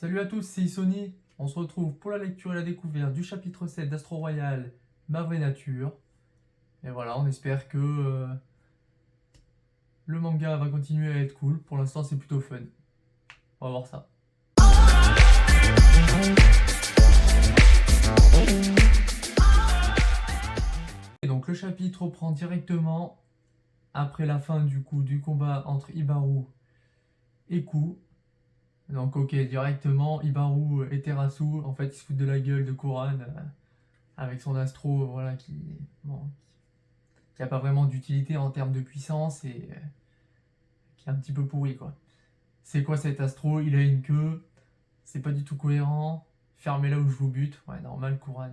Salut à tous, c'est Isoni. On se retrouve pour la lecture et la découverte du chapitre 7 d'Astro Royal, Ma vraie nature. Et voilà, on espère que le manga va continuer à être cool. Pour l'instant, c'est plutôt fun. On va voir ça. Et donc le chapitre reprend directement après la fin du combat entre Ibaru et Ku. Donc ok, directement, Ibaru et Terasu, en fait, ils se foutent de la gueule de Kuran avec son astro, voilà, qui a pas vraiment d'utilité en termes de puissance et qui est un petit peu pourri, quoi. C'est quoi cet astro? Il a une queue, c'est pas du tout cohérent. Fermez là où je vous bute. Ouais, normal, Kuran.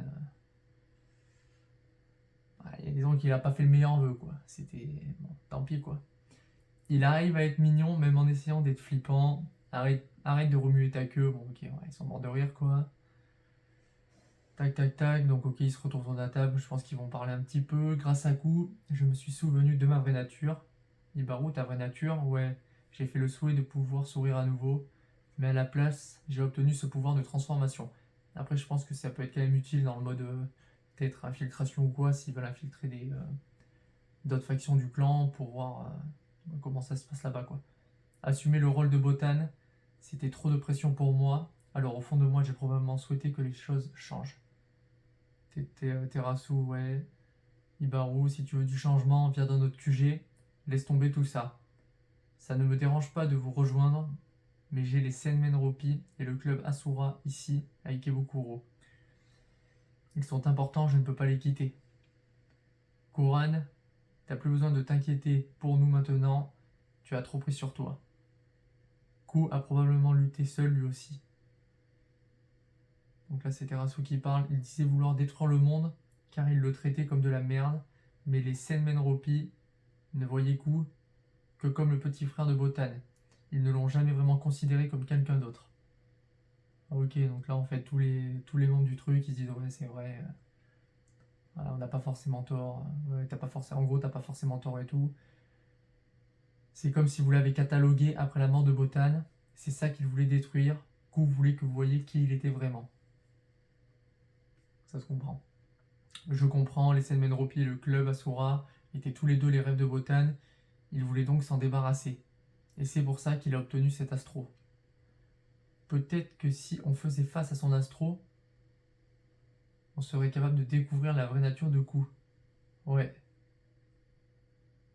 Ouais, disons qu'il a pas fait le meilleur vœu, quoi. C'était. Bon, tant pis, quoi. Il arrive à être mignon, même en essayant d'être flippant. Arrête de remuer ta queue. Bon, ok, ouais, ils sont morts de rire, quoi. Tac, tac, tac. Donc, ok, ils se retrouvent sur la table. Je pense qu'ils vont parler un petit peu. Grâce à Ku, je me suis souvenu de ma vraie nature. Ibaru, ta vraie nature? Ouais, j'ai fait le souhait de pouvoir sourire à nouveau. Mais à la place, j'ai obtenu ce pouvoir de transformation. Après, je pense que ça peut être quand même utile dans le mode peut-être infiltration ou quoi, s'ils veulent infiltrer d'autres factions du clan pour voir comment ça se passe là-bas, quoi. Assumer le rôle de Botan, c'était trop de pression pour moi. Alors au fond de moi, j'ai probablement souhaité que les choses changent. Terasu, ouais. Ibaru, si tu veux du changement, viens dans notre QG. Laisse tomber tout ça. Ça ne me dérange pas de vous rejoindre, mais j'ai les Senmen Ropi et le club Asura ici, à Ikebukuro. Ils sont importants, je ne peux pas les quitter. Kuran, t'as plus besoin de t'inquiéter pour nous maintenant, tu as trop pris sur toi. Ku a probablement lutté seul lui aussi. Donc là c'est Terasu qui parle, il disait vouloir détruire le monde, car il le traitait comme de la merde, mais les Senmen Ropi ne voyaient Ku que comme le petit frère de Botan. Ils ne l'ont jamais vraiment considéré comme quelqu'un d'autre. Ok, donc là en fait tous les membres du truc ils se disent ouais c'est vrai, voilà, on n'a pas forcément tort, ouais, en gros t'as pas forcément tort et tout. C'est comme si vous l'avez catalogué après la mort de Botan, c'est ça qu'il voulait détruire, Ku voulait que vous voyiez qui il était vraiment. Ça se comprend. Je comprends, les Senmen Ropi et le club Asura étaient tous les deux les rêves de Botan, il voulait donc s'en débarrasser. Et c'est pour ça qu'il a obtenu cet astro. Peut-être que si on faisait face à son astro, on serait capable de découvrir la vraie nature de Ku. Ouais.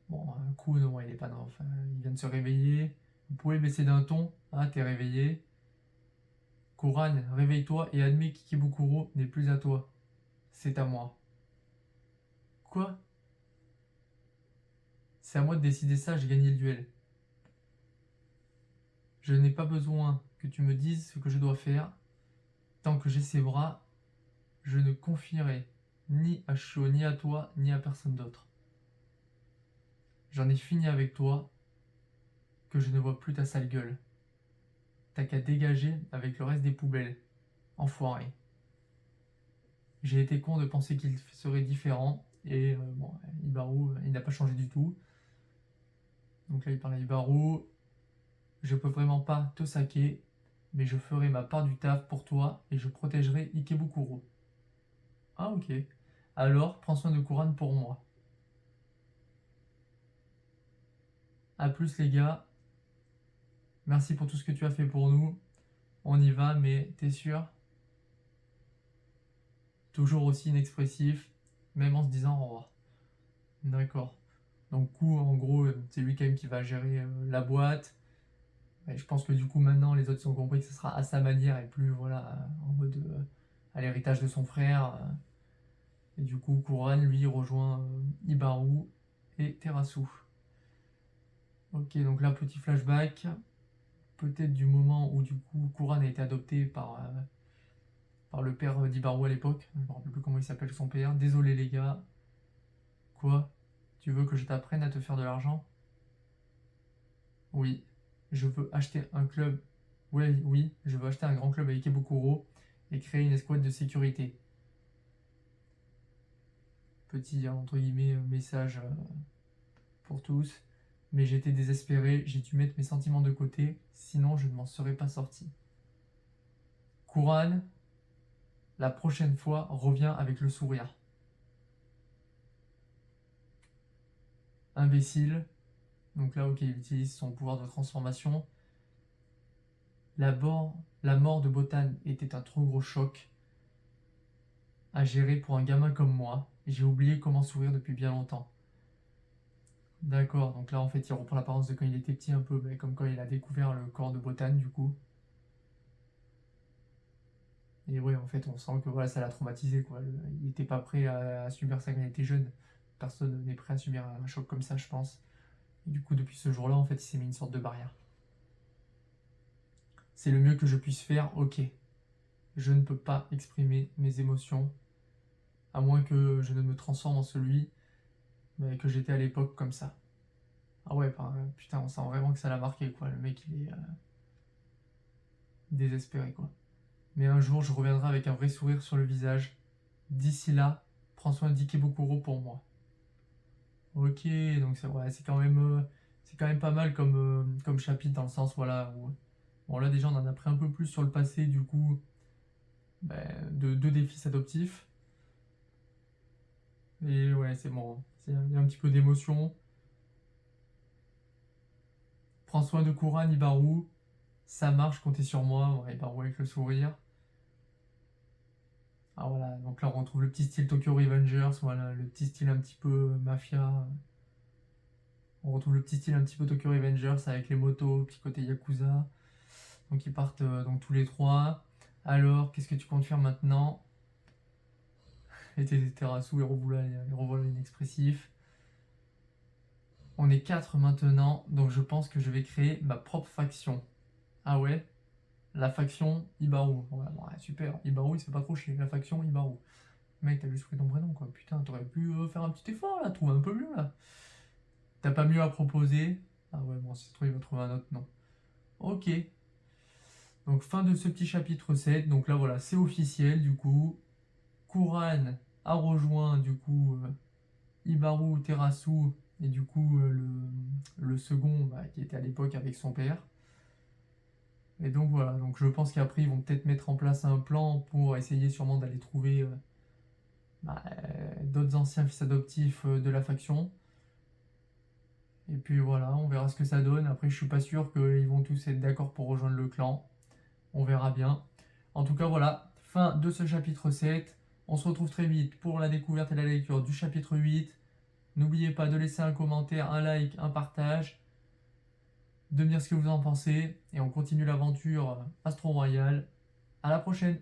Bon, Ku, non, il est pas non. Enfin, il vient de se réveiller. Vous pouvez baisser d'un ton. Ah, t'es réveillé. Kuran, réveille-toi et admets qu'Ikebukuro n'est plus à toi. C'est à moi. Quoi? C'est à moi de décider ça, j'ai gagné le duel. Je n'ai pas besoin que tu me dises ce que je dois faire. Tant que j'ai ses bras, je ne confierai ni à Sho, ni à toi, ni à personne d'autre. J'en ai fini avec toi, que je ne vois plus ta sale gueule. T'as qu'à dégager avec le reste des poubelles. Enfoiré. J'ai été con de penser qu'il serait différent, et bon, Ibaru, il n'a pas changé du tout. Donc là, il parle à Ibaru. Je peux vraiment pas te saquer, mais je ferai ma part du taf pour toi, et je protégerai Ikebukuro. Ah ok. Alors, prends soin de Kuran pour moi. A plus les gars. Merci pour tout ce que tu as fait pour nous. On y va, mais t'es sûr? Toujours aussi inexpressif, même en se disant au revoir. D'accord. Donc Ku, en gros, c'est lui quand même qui va gérer la boîte. Et je pense que du coup maintenant les autres ont compris que ce sera à sa manière et plus voilà en mode à l'héritage de son frère. Et du coup Kuran lui rejoint Ibaru et Terasu. Ok, donc là petit flashback. Peut-être du moment où du coup Kuran a été adopté par le père d'Ibaru à l'époque. Je ne me rappelle plus comment il s'appelle son père. Désolé les gars. Quoi? Tu veux que je t'apprenne à te faire de l'argent? Oui. Je veux acheter un club. Oui, je veux acheter un grand club à Ikebukuro et créer une escouade de sécurité. Petit, entre guillemets, message pour tous. Mais j'étais désespéré, j'ai dû mettre mes sentiments de côté, sinon je ne m'en serais pas sorti. Kuran, la prochaine fois, reviens avec le sourire. Imbécile. Donc là, ok, il utilise son pouvoir de transformation. La mort de Botan était un trop gros choc à gérer pour un gamin comme moi. J'ai oublié comment sourire depuis bien longtemps. D'accord, donc là en fait il reprend l'apparence de quand il était petit un peu, mais comme quand il a découvert le corps de Botan du coup. Et ouais, en fait on sent que voilà, ça l'a traumatisé quoi. Il n'était pas prêt à subir ça quand il était jeune. Personne n'est prêt à subir un choc comme ça, je pense. Et du coup, depuis ce jour-là, en fait, il s'est mis une sorte de barrière. C'est le mieux que je puisse faire, ok. Je ne peux pas exprimer mes émotions, à moins que je ne me transforme en celui que j'étais à l'époque comme ça. Ah ouais, putain, on sent vraiment que ça l'a marqué, quoi. Le mec, il est désespéré, quoi. Mais un jour, je reviendrai avec un vrai sourire sur le visage. D'ici là, prends soin d'Ikebukuro pour moi. Ok, donc ouais, c'est quand même pas mal comme chapitre dans le sens, voilà, où, bon là déjà on en a pris un peu plus sur le passé, du coup, ben, de deux des fils adoptifs. Et ouais, c'est bon, il y a un petit peu d'émotion. Prends soin de Kuran, Ibaru. Ça marche, comptez sur moi. Ouais, Ibaru avec le sourire. Ah voilà, donc là on retrouve le petit style Tokyo Revengers, voilà, le petit style un petit peu mafia. On retrouve le petit style un petit peu Tokyo Revengers avec les motos, petit côté Yakuza. Donc ils partent donc tous les trois. Alors, qu'est-ce que tu comptes faire maintenant? Et Terasu et revoilà inexpressif. On est 4 maintenant, donc je pense que je vais créer ma propre faction. Ah ouais? La faction Ibaru. Ouais, super. Ibaru, il se fait pas trop chier. La faction Ibaru. Mec, t'as juste pris ton prénom, quoi. Putain, t'aurais pu faire un petit effort, là. Trouve un peu mieux, là. T'as pas mieux à proposer? Ah ouais, bon, si c'est trop, il va trouver un autre nom. Ok. Donc, fin de ce petit chapitre 7. Donc là, voilà, c'est officiel, du coup. Kuran a rejoint, du coup, Ibaru, Terasu, et du coup, le second, qui était à l'époque avec son père. Et donc voilà, donc je pense qu'après ils vont peut-être mettre en place un plan pour essayer sûrement d'aller trouver d'autres anciens fils adoptifs de la faction. Et puis voilà, on verra ce que ça donne. Après, je suis pas sûr qu'ils vont tous être d'accord pour rejoindre le clan. On verra bien. En tout cas, voilà, fin de ce chapitre 7. On se retrouve très vite pour la découverte et la lecture du chapitre 8. N'oubliez pas de laisser un commentaire, un like, un partage, de me dire ce que vous en pensez. Et on continue l'aventure Astro Royal. À la prochaine!